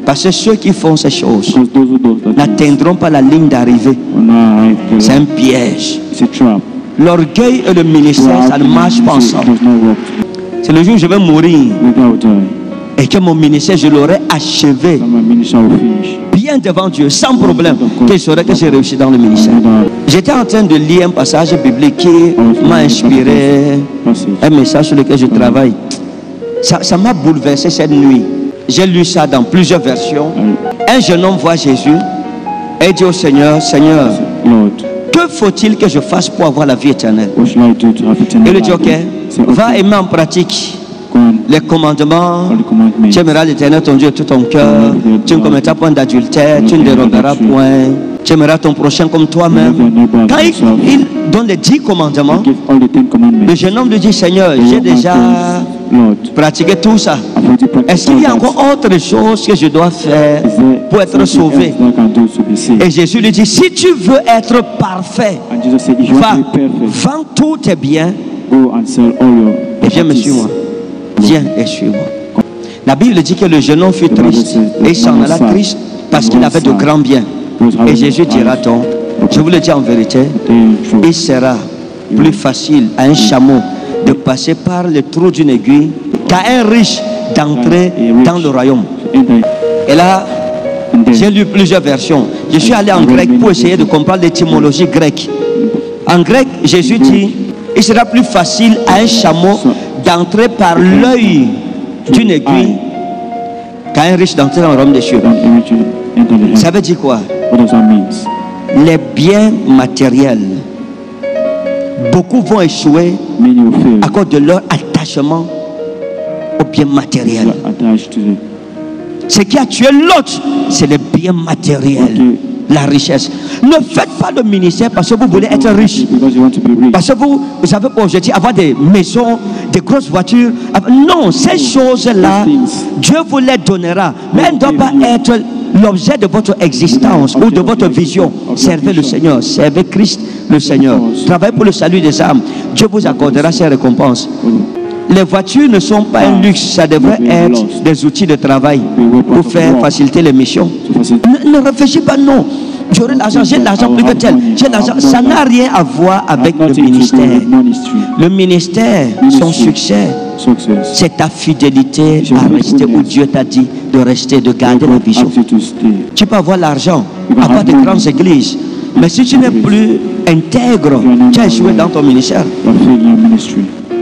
Parce que ceux qui font ces choses n'atteindront pas la ligne d'arrivée. C'est un piège. L'orgueil et le ministère, ça ne marche pas ensemble. C'est le jour où je vais mourir et que mon ministère, je l'aurai achevé bien devant Dieu, sans problème, que je saurais que j'ai réussi dans le ministère. J'étais en train de lire un passage biblique qui m'a inspiré, un message sur lequel je travaille. Ça m'a bouleversé cette nuit. J'ai lu ça dans plusieurs versions. Un jeune homme voit Jésus et dit au Seigneur, Seigneur, que faut-il que je fasse pour avoir la vie éternelle? Il lui dit, ok, va aimer en pratique les commandements. Tu aimeras l'Éternel ton Dieu de tout ton cœur. Tu ne commettras point d'adultère. Tu ne déroberas point. Tu aimeras ton prochain comme toi-même. Quand il donne les 10 commandements, le jeune homme lui dit, Seigneur, j'ai déjà pratiqué tout ça. Est-ce qu'il y a encore autre chose que je dois faire pour être sauvé? Et Jésus lui dit, si tu veux être parfait, va, vends tous tes biens et viens me suivre. Viens et suis-moi. La Bible dit que le jeune homme fut triste et il s'en alla triste parce qu'il avait de grands biens. Et Jésus dira donc, je vous le dis en vérité, il sera plus facile à un chameau de passer par le trou d'une aiguille qu'à un riche d'entrer dans le royaume. Et là, j'ai lu plusieurs versions. Je suis allé en grec pour essayer de comprendre l'étymologie grecque. En grec, Jésus dit, il sera plus facile à un chameau d'entrer par l'œil d'une aiguille qu'à un riche d'entrer dans le royaume des cieux. Ça veut dire quoi? Les biens matériels, beaucoup vont échouer à cause de leur attachement aux biens matériels. Ce qui a tué l'autre, c'est les biens matériels, la richesse. Ne faites pas le ministère parce que vous voulez être riche, parce que vous avez pour objectif avoir des maisons, des grosses voitures. Non, ces choses-là, Dieu vous les donnera, mais elles ne doivent pas être l'objet de votre existence ou de votre vision. Servez le Seigneur, servez Christ le Seigneur, travaillez pour le salut des âmes. Dieu vous accordera ses récompenses. Les voitures ne sont pas un luxe, ça devrait être des outils de travail pour faire faciliter les missions. Ne réfléchis pas, non. J'aurai l'argent, j'ai l'argent plus que tel. J'ai l'argent. Ça n'a rien à voir avec le ministère. Le ministère, son succès, c'est ta fidélité à rester où Dieu t'a dit de rester, de garder la vision. Tu peux avoir l'argent, avoir de grandes églises, mais si tu n'es plus intègre, tu as échoué dans ton ministère.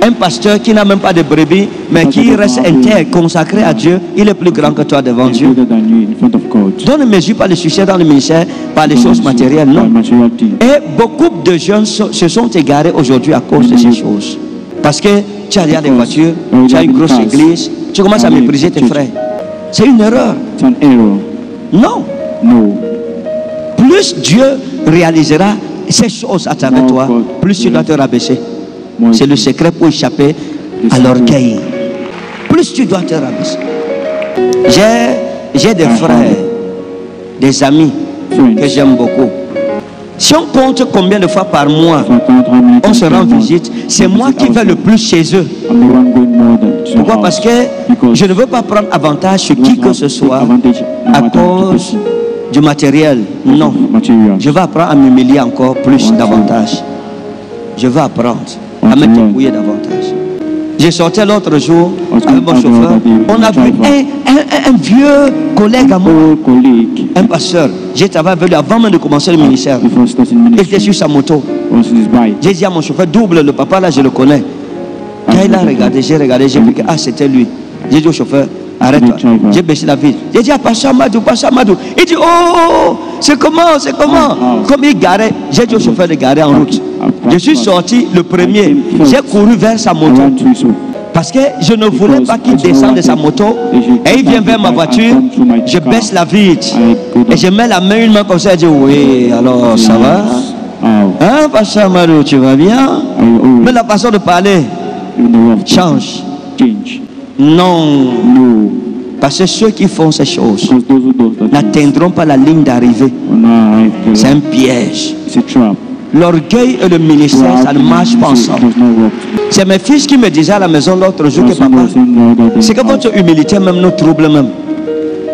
Un pasteur qui n'a même pas de brebis, mais qui reste intègre, consacré à Dieu, il est plus grand que toi devant Dieu. Donc ne mesure pas le succès dans le ministère par les choses matérielles, non. Et beaucoup de jeunes se sont égarés aujourd'hui à cause de ces choses. Parce que tu as des voitures, tu as une grosse église, tu commences à mépriser tes frères. C'est une erreur. Non. Plus Dieu réalisera ces choses à travers toi, plus tu dois te rabaisser. C'est le secret pour échapper à l'orgueil. Plus tu dois te rabaisser. J'ai des frères, des amis que j'aime beaucoup. Si on compte combien de fois par mois on se rend visite, c'est moi qui vais le plus chez eux. Pourquoi? Parce que je ne veux pas prendre avantage sur qui que ce soit à cause du matériel. Non. Je vais apprendre à m'humilier encore plus davantage. Je vais apprendre à me débrouiller davantage. J'ai sorti l'autre jour avec mon chauffeur. On a vu un vieux collègue à moi, un pasteur. J'ai travaillé avec lui avant même de commencer le ministère. Il était sur sa moto. J'ai dit à mon chauffeur, double le papa là, je le connais. Quand il a regardé, j'ai vu que c'était lui. J'ai dit au chauffeur, arrête-toi. J'ai baissé la vitre. J'ai dit à Pasteur Amadou. Il dit, oh, c'est comment? Comme il garait, j'ai dit au chauffeur de garer en route. Je suis sorti le premier. J'ai couru vers sa moto. Parce que je ne voulais pas qu'il descende de sa moto. Et il vient vers ma voiture. Je baisse la vitre. Et je mets la main, une main comme ça. Je dis, oui, alors ça va? Hein, Pasteur Amadou, tu vas bien? Mais la façon de parler change. Non. Parce que ceux qui font ces choses n'atteindront pas la ligne d'arrivée. C'est un piège. L'orgueil et le ministère, ça ne marche pas ensemble. C'est mes fils qui me disaient à la maison l'autre jour que papa, c'est que votre humilité même nous trouble même.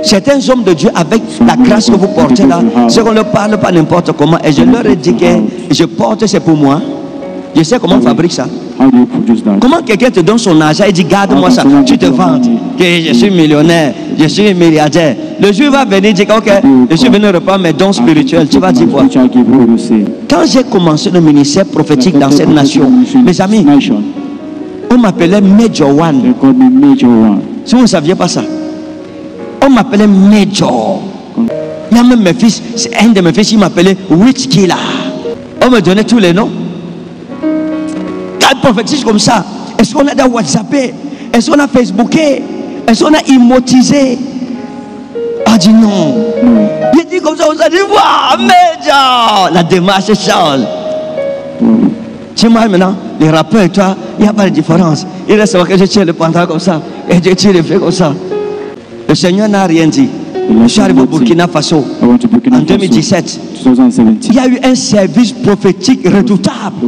Certains hommes de Dieu, avec la grâce que vous portez là, ceux qu'on ne parle pas n'importe comment, et je leur ai dit que je porte, c'est pour moi. Je sais comment on fabrique ça. Comment quelqu'un te donne son argent et dit garde-moi ça, tu te vantes que je suis millionnaire, je suis milliardaire. Le jour va venir dire ok, je suis venu reprendre mes dons spirituels. Tu vas dire quoi? Quand j'ai commencé le ministère prophétique dans cette nation, mes amis, on m'appelait Major One. Si vous ne saviez pas ça, on m'appelait Major. Il y a même mes fils, un de mes fils, il m'appelait Witch Killer. On me donnait tous les noms. Quand on prophétise comme ça, est-ce qu'on a des WhatsAppé? Est-ce qu'on a Facebooké? Est-ce qu'on a emotisé? On dit non. Il dit comme ça, on a dit waouh, Major. La démarche change. Tu vois maintenant, les rappeurs et toi, il n'y a pas de différence. Il reste que je tiens le pantalon comme ça et je tire les feux comme ça. Le Seigneur n'a rien dit. Je suis arrivé au Burkina Faso en 2017. Il y a eu un service prophétique redoutable.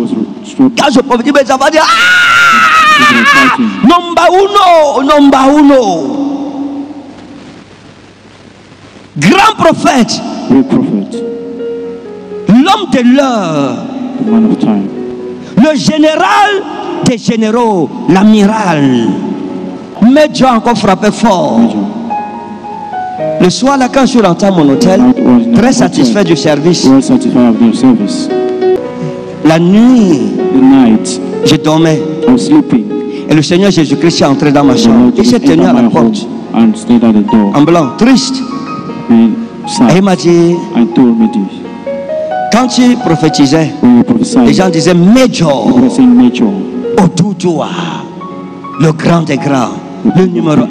Quand je prophétise, ça va dire ah! Number uno. Grand prophète. L'homme de l'heure. Le général des généraux. L'amiral. Mais Dieu a encore frappé fort. Le soir là, quand je suis rentré à mon hôtel, très satisfait du service. La nuit, je dormais. Et le Seigneur Jésus-Christ est entré dans ma chambre. Il s'est tenu à la porte. En blanc, triste. Et il m'a dit, quand tu prophétisais, les gens disaient Major, Oduduwa, le grand des grands, le numéro 1.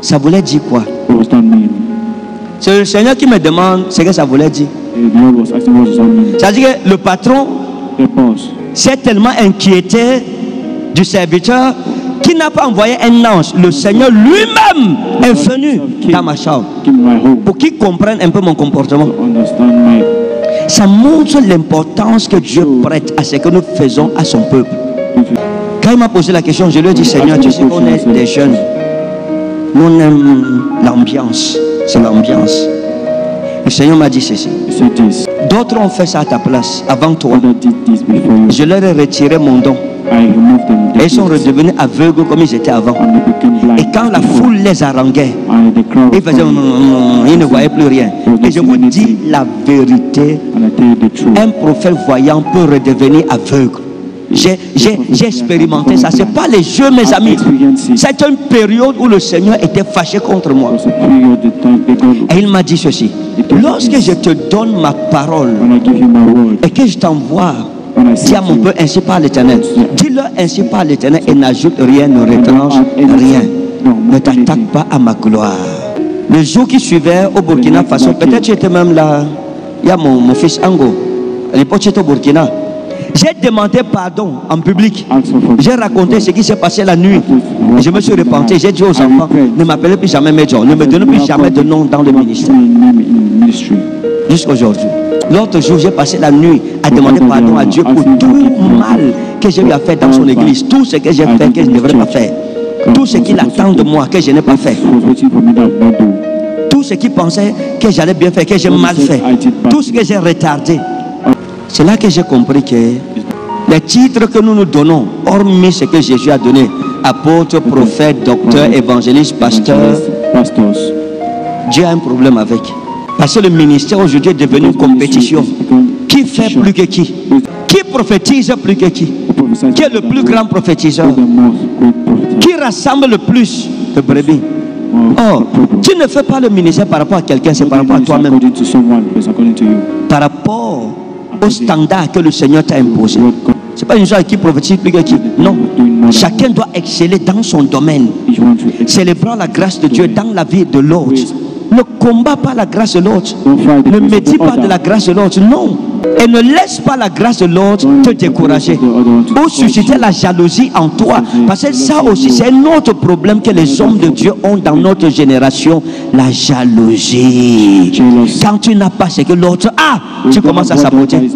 Ça voulait dire quoi? C'est le Seigneur qui me demande ce que ça voulait dire. C'est-à-dire que le patron s'est tellement inquiété du serviteur qu'il n'a pas envoyé un ange. Le Seigneur lui-même est venu dans ma chambre pour qu'il comprenne un peu mon comportement. Ça montre l'importance que Dieu prête à ce que nous faisons à son peuple. Quand il m'a posé la question, je lui ai dit Seigneur, tu sais qu'on est des jeunes. Nous on aime l'ambiance. C'est l'ambiance. Le Seigneur m'a dit ceci. D'autres ont fait ça à ta place avant toi. Je leur ai retiré mon don. Et ils sont redevenus aveugles comme ils étaient avant. Et quand la foule les haranguait, ils faisaient ils ne voyaient plus rien. Et je vous dis la vérité, un prophète voyant peut redevenir aveugle. J'ai expérimenté ça. Ce n'est pas les jeux, mes amis. C'est une période où le Seigneur était fâché contre moi. Et il m'a dit ceci. Lorsque je te donne ma parole et que je t'envoie, dis à mon peuple ainsi par l'Éternel. Dis-leur ainsi par l'Éternel et n'ajoute rien, ne retranche rien. Ne t'attaque pas à ma gloire. Le jour qui suivait au Burkina Faso, peut-être tu étais même là. Il y a mon fils Ango. À l'époque, j'étais au Burkina. J'ai demandé pardon en public. J'ai raconté ce qui s'est passé la nuit. Je me suis repenti. J'ai dit aux enfants, ne m'appelez plus jamais Major. Ne me donnez plus jamais de nom dans le ministère. Jusqu'à aujourd'hui. L'autre jour, j'ai passé la nuit à demander pardon à Dieu pour tout mal que j'ai eu à faire dans son église. Tout ce que j'ai fait que je ne devrais pas faire. Tout ce qu'il attend de moi que je n'ai pas fait. Tout ce qu'il pensait que j'allais bien faire, que j'ai mal fait. Tout ce que j'ai retardé. C'est là que j'ai compris que les titres que nous nous donnons, hormis ce que Jésus a donné, apôtre, prophète, docteur, évangéliste, pasteur, Dieu a un problème avec. Parce que le ministère aujourd'hui est devenu une compétition. Qui fait plus que qui? Qui prophétise plus que qui? Qui est le plus grand prophétiseur? Qui rassemble le plus de brebis? Oh, tu ne fais pas le ministère par rapport à quelqu'un, c'est par rapport à toi-même. Par rapport au standard que le Seigneur t'a imposé. Ce n'est pas une chose qui prophétise plus que qui. Non. Chacun doit exceller dans son domaine. Célébrant la grâce de Dieu dans la vie de l'autre. Ne combat pas la grâce de l'autre. Ne médite pas de la grâce de l'autre. Non. Et ne laisse pas la grâce de l'autre te décourager ou susciter la jalousie en toi. Parce que ça aussi, c'est un autre problème que les hommes de Dieu ont dans notre génération. La jalousie. Quand tu n'as pas ce que l'autre a, tu commences à saboter.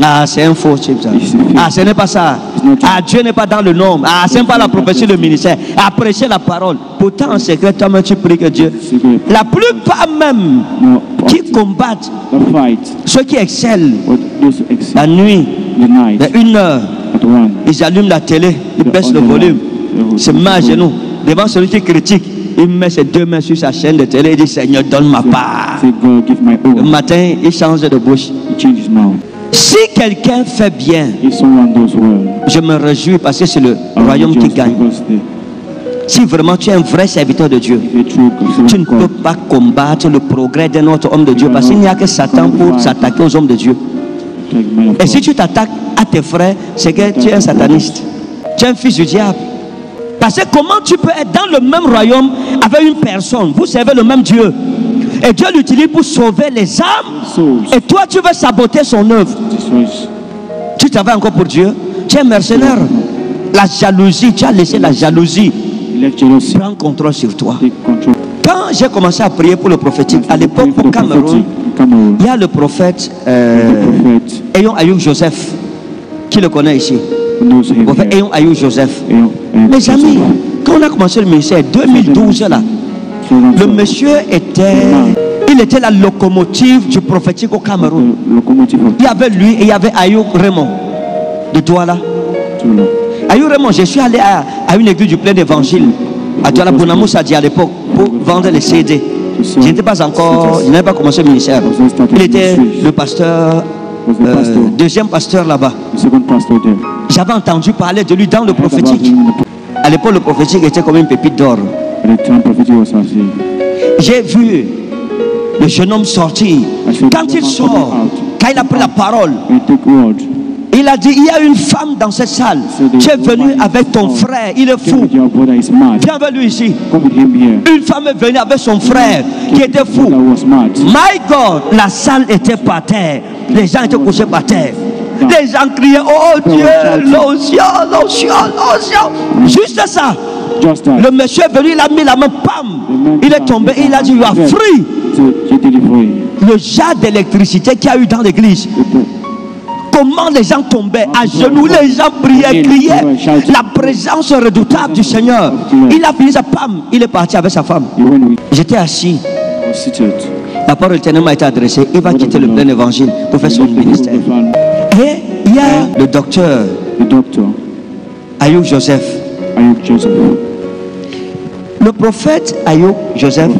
Ah, c'est un faux type ça. Ah, ce n'est pas ça. Ah, Dieu n'est pas dans le nombre. Ah, ce n'est pas la prophétie, le ministère. Ah, prêcher la parole. Pourtant, en secret, toi-même, tu pries que Dieu. La plupart même qui combattent, ceux qui excellent, la nuit, vers 1 heure, ils allument la télé, ils baissent le volume, se mettent à genoux devant celui qui critique. Il met ses 2 mains sur sa chaîne de télé et dit Seigneur, donne ma part. Le matin, il change de bouche. Si quelqu'un fait bien, je me réjouis parce que c'est le royaume qui gagne. Si vraiment tu es un vrai serviteur de Dieu, tu ne peux pas combattre le progrès d'un autre homme de Dieu parce qu'il n'y a que Satan pour s'attaquer aux hommes de Dieu. Et si tu t'attaques à tes frères, c'est que tu es un sataniste. Tu es un fils du diable. Parce que comment tu peux être dans le même royaume avec une personne, vous servez le même Dieu, et Dieu l'utilise pour sauver les âmes, et toi tu veux saboter son œuvre. Tu travailles encore pour Dieu, tu es mercenaire. La jalousie, tu as laissé la jalousie prendre contrôle sur toi. Quand j'ai commencé à prier pour le prophétique, à l'époque au Cameroun, il y a le prophète Eyon Ayuk Joseph, qui le connaît ici. Le prophète Eyon Ayuk Joseph. Mes amis, quand on a commencé le ministère, 2012 là, le monsieur était la locomotive du prophétique au Cameroun. Il y avait lui et il y avait Ayuk Raymond de Douala. Ayuk Raymond, je suis allé à une église du plein d'évangile à Douala Bonamoussa à l'époque pour vendre les CD. Je n'étais pas encore, je n'avais pas commencé le ministère. Il était le pasteur, deuxième pasteur là-bas. J'avais entendu parler de lui dans le prophétique. À l'époque, le prophétique était comme une pépite d'or. J'ai vu le jeune homme sortir. Quand il sort, quand il a pris la parole, il a dit, il y a une femme dans cette salle. Tu es venu avec ton frère, il est fou. Viens avec lui ici. Une femme est venue avec son frère qui était fou. My God, la salle était par terre. Les gens étaient couchés par terre. Les gens criaient, oh Dieu, l'onction, l'onction, l'onction. Juste ça. Le monsieur est venu, il a mis la main, pam. Il est tombé, il a dit, you are free. Le jas d'électricité qu'il y a eu dans l'église. Comment les gens tombaient à genoux, les gens priaient, criaient. La présence redoutable du Seigneur. Il a fini ça, pam, il est parti avec sa femme. J'étais assis. La parole éternellement a été adressée. Il va quitter le plein évangile pour faire son ministère. Et il y a le docteur Ayuk Joseph. Le prophète Ayuk Joseph,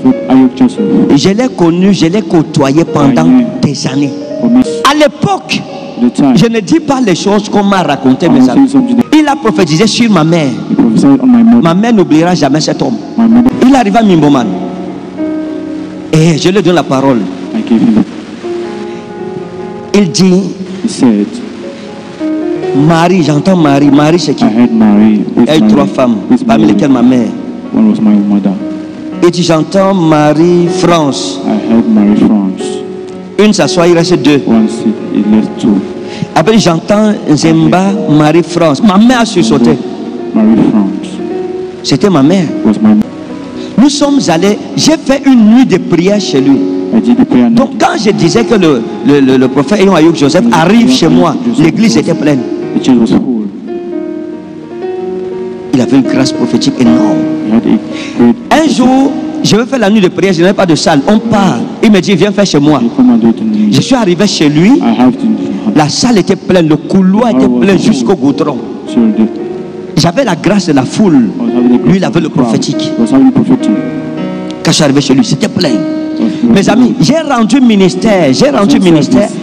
je l'ai connu, je l'ai côtoyé pendant des années. À l'époque, je ne dis pas les choses qu'on m'a racontées, mes amis. Il a prophétisé sur ma mère. Ma mère n'oubliera jamais cet homme. Il arrive à Mimboman. Et je lui donne la parole. Il dit, Marie, j'entends Marie. Marie, c'est qui? Il y a eu 3 femmes, parmi lesquelles ma mère. Et dit, j'entends Marie-France. Une s'assoit, il reste 2. Après, j'entends Zemba, Marie-France. Ma mère a sursauté. C'était ma mère. Nous sommes allés, j'ai fait une nuit de prière chez lui. Donc quand je disais que le prophète Eyon Ayuk Joseph arrive chez moi, l'église était pleine. Il avait une grâce prophétique énorme. Un jour, je vais faire la nuit de prière, je n'avais pas de salle. On part. Il me dit, viens faire chez moi. Je suis arrivé chez lui. La salle était pleine, le couloir était plein jusqu'au goudron. J'avais la grâce de la foule. Lui, il avait le prophétique. Quand je suis arrivé chez lui, c'était plein. Mes amis, j'ai rendu ministère.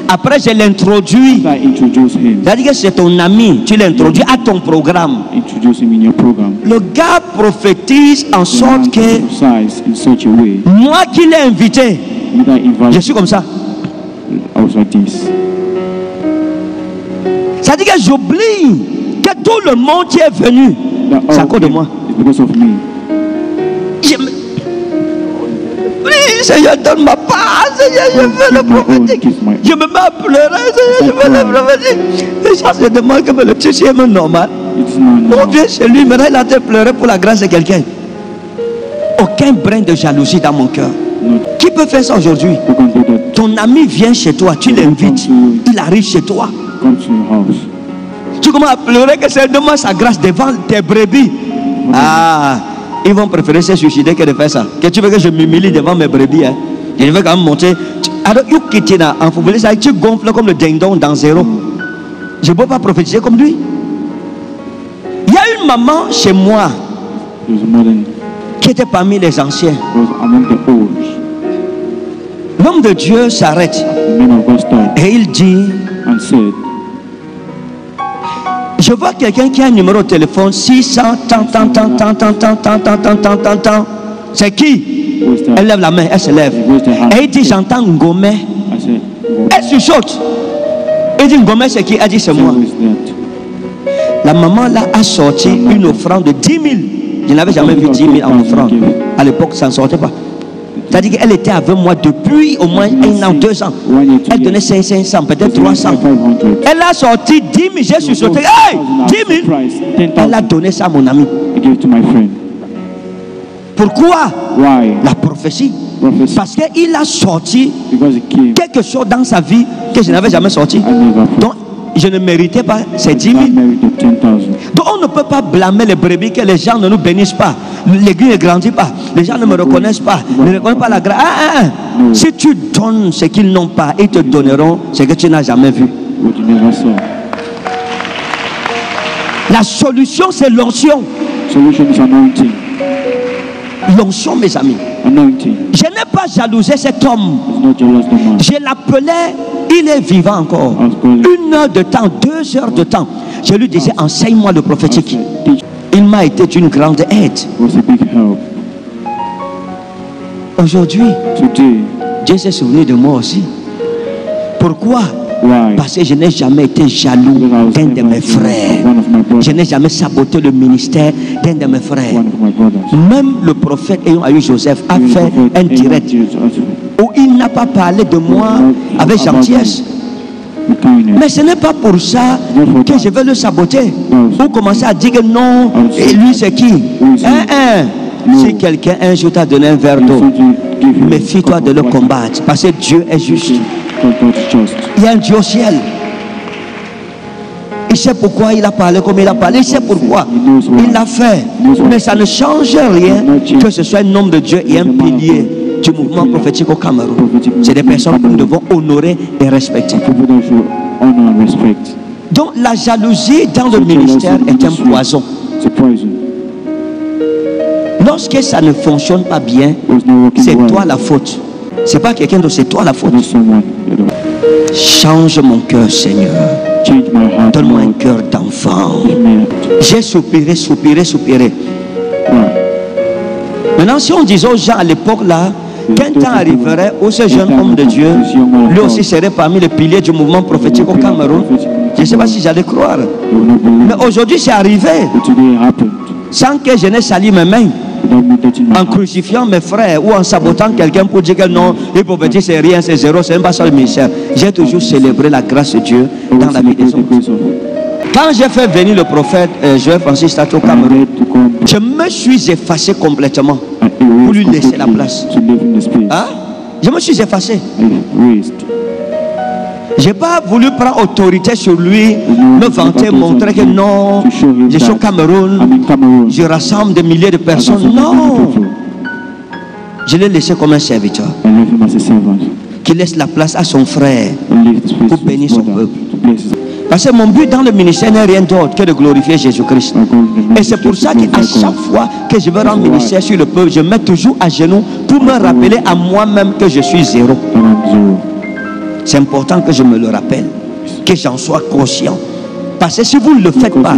Après, je l'ai introduit. C'est-à-dire que c'est ton ami. Tu l'as introduit à ton programme. Le gars prophétise en sorte que moi qui l'ai invité, je suis comme ça. C'est-à-dire que j'oublie que tout le monde qui est venu, c'est à cause de moi. Seigneur, donne ma part. Seigneur, je veux le prophétique. Je me mets à pleurer. Seigneur, je veux le prophétique. Les gens se demandent que le petit est même normal. On vient chez lui, maintenant il a été pleurer pour la grâce de quelqu'un. Aucun brin de jalousie dans mon cœur. Qui peut faire ça aujourd'hui? Ton ami vient chez toi, tu l'invites. Il arrive chez toi. Tu commences à pleurer que c'est demande sa grâce devant tes brebis. Ah, ils vont préférer se suicider que de faire ça. Que tu veux que je m'humilie devant mes brebis, hein? Je vais quand même monter. Alors, tu gonfles comme le dindon dans zéro. Je ne peux pas prophétiser comme lui. Il y a une maman chez moi qui était parmi les anciens. L'homme de Dieu s'arrête et il dit: je vois quelqu'un qui a un numéro de téléphone 600 tant. C'est qui? Elle lève la main, elle se lève. Et il dit: j'entends Ngomé. Elle chuchote. Il dit: Ngomé, c'est qui? Elle dit: c'est moi. La maman là a sorti une offrande de 10 000. Je n'avais jamais vu 10 000 en offrande. À l'époque, ça ne sortait pas. C'est-à-dire qu'elle était avec moi depuis au moins 1 an, 2 ans. Elle donnait 500, peut-être 300. Elle a sorti 10 000. J'ai chuchoté: hey, 10 000. Elle a donné ça à mon ami. Pourquoi? La prophétie. Parce qu'il a sorti quelque chose dans sa vie que je n'avais jamais sorti. Donc, je ne méritais pas ces 10 000. Donc, on ne peut pas blâmer les brebis que les gens ne nous bénissent pas. L'église ne grandit pas. Les gens ne me reconnaissent pas. Ne reconnaissent pas la grâce. Si tu donnes ce qu'ils n'ont pas, ils te donneront ce que tu n'as jamais vu. La solution, c'est l'onction. L'onction, mes amis. Je n'ai pas jalousé cet homme. Je l'appelais, il est vivant encore. 1 heure de temps, 2 heures de temps. Je lui disais: enseigne-moi le prophétique. Il m'a été d'une grande aide. Aujourd'hui, Dieu s'est souvenu de moi aussi. Pourquoi? Parce que je n'ai jamais été jaloux d'un de mes frères. Je n'ai jamais saboté le ministère d'un de mes frères. Même le prophète ayant eu Joseph a fait un direct où il n'a pas parlé de moi avec gentillesse. Mais ce n'est pas pour ça que je vais le saboter ou commencer à dire que non, et lui c'est qui? Si quelqu'un un jour t'a donné un verre d'eau, méfie-toi de le combattre, parce que Dieu est juste. Il y a un Dieu au ciel. Il sait pourquoi il a parlé comme il a parlé. Il sait pourquoi il l'a fait. Mais ça ne change rien que ce soit un homme de Dieu et un pilier du mouvement prophétique au Cameroun. C'est des personnes que nous devons honorer et respecter. Donc la jalousie dans le ministère est un poison. Lorsque ça ne fonctionne pas bien, c'est toi la faute. C'est pas quelqu'un d'autre, c'est toi la faute. Change mon cœur, Seigneur. Donne-moi un cœur d'enfant. J'ai soupiré. Maintenant, si on disait aux gens à l'époque là, qu'un temps arriverait où ce jeune homme de Dieu, lui aussi serait parmi les piliers du mouvement prophétique au Cameroun, je ne sais pas si j'allais croire. Mais aujourd'hui, c'est arrivé. Sans que je n'ai sali mes mains. En crucifiant mes frères ou en sabotant quelqu'un pour dire que non, les prophéties c'est rien, c'est zéro, c'est même pas ça le ministère. J'ai toujours célébré la grâce de Dieu dans la vie des hommes. Quand j'ai fait venir le prophète Joël Francis Tato au Cameroun, je me suis effacé complètement pour lui laisser la place. Hein? Je me suis effacé. Je n'ai pas voulu prendre autorité sur lui, me vanter, montrer que non, je suis au Cameroun, je rassemble des milliers de personnes. Non, je l'ai laissé comme un serviteur qui laisse la place à son frère pour bénir son peuple. Parce que mon but dans le ministère n'est rien d'autre que de glorifier Jésus-Christ. Et c'est pour ça qu'à chaque fois que je veux rendre ministère sur le peuple, je me mets toujours à genoux pour me rappeler à moi-même que je suis zéro. C'est important que je me le rappelle, que j'en sois conscient. Parce que si vous ne le faites pas,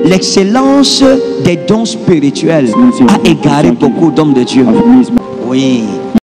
l'excellence des dons spirituels a égaré beaucoup d'hommes de Dieu. Oui.